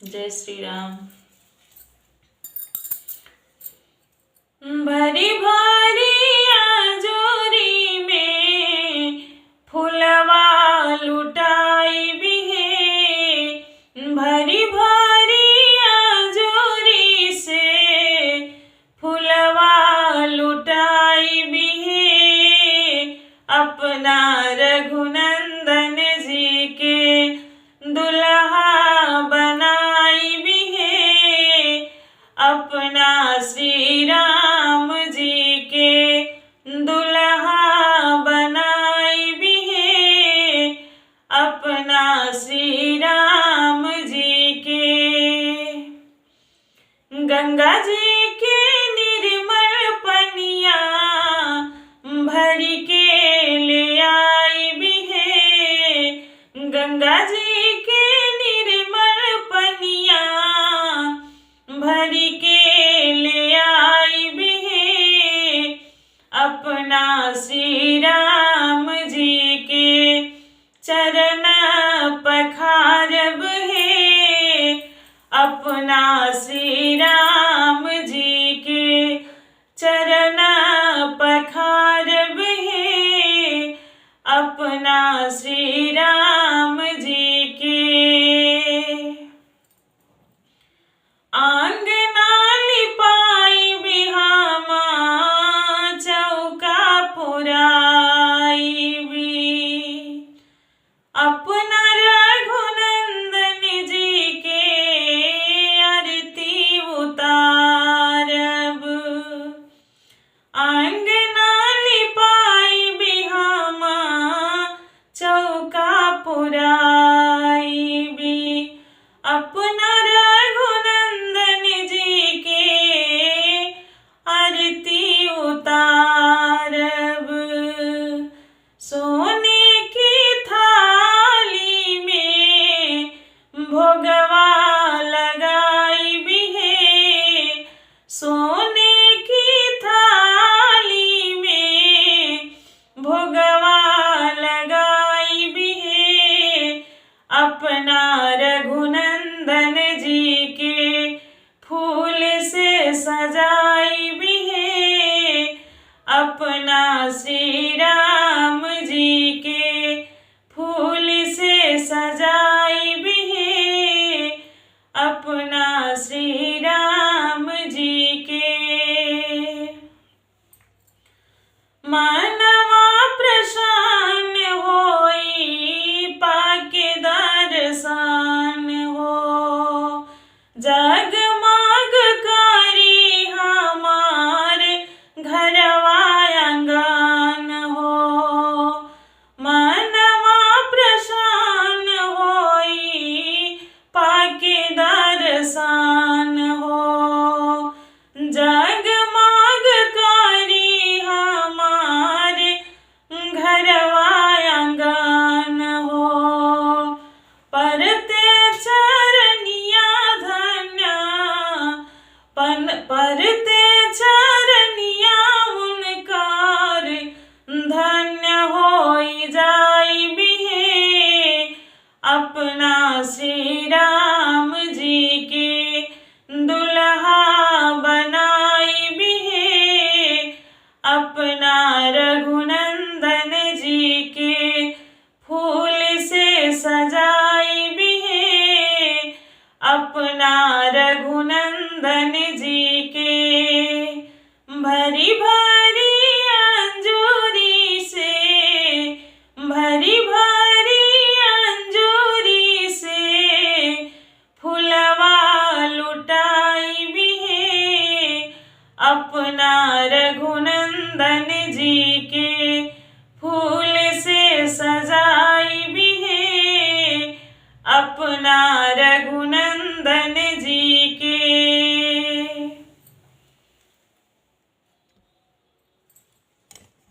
जय श्री राम। भरी भरी आजोरी में फुलवा लुटाई बिहे, भरी भरी आजोरी से फुलवा लुटाई बिहे, अपना रघुनंदन जी के दुल्हा बनाई बिहे, अपना श्री राम जी के दुल्हा बनाई बिहे, अपना श्री राम जी के। गंगा जी के निर्मल पनिया भरी के ले आई बिहे, गंगा जी के निर्मल पनिया भरी के ले आई बिहे, अपना श्री राम जी के चरण पखारब है, अपना श्री राम जी के चरण पखारब है, अपना श्री राम जी के। आंगना लिपाई बिहामा चौका पुराई भी, अपना रघुनंदन जी के आरती उतारब। आंगना लिपाई बिहामा चौका पुराई भी, अपना रघुनंदन जी के आरती उतारब। सोने की थाली में भोगवा लगाई बिहे, सोने की थाली में भोगवा लगाई बिहे, अपना रघुनंदन जी के फूल से सजाई बिहे, अपना श्री राम जी के फूल से सजाई बिहे, अपना श्री राम जी के। मानवा प्रसन्न होई पाके दर्शन हो, जगमग करी हमार घरवा आंगन हो, मानवा प्रसन्न होई पाके दर्शन हो, जगमग करी हमार घरवा आंगन हो, परते चरनिया धन्य परते चरनिया उनकार धन्य होई जाई बिहे, अपना श्री राम जी के दुल्हा बनाई बिहे, अपना रघुनंदन जी के फूल से सजाई बिहे, अपना रघुनंदन जी के। भरी भरी अंजूरी से भरी भरी अंजूरी से फुलवा लुटाई बिहे, अपना रघुनंदन जी के फूल से सजाई बिहे, अपना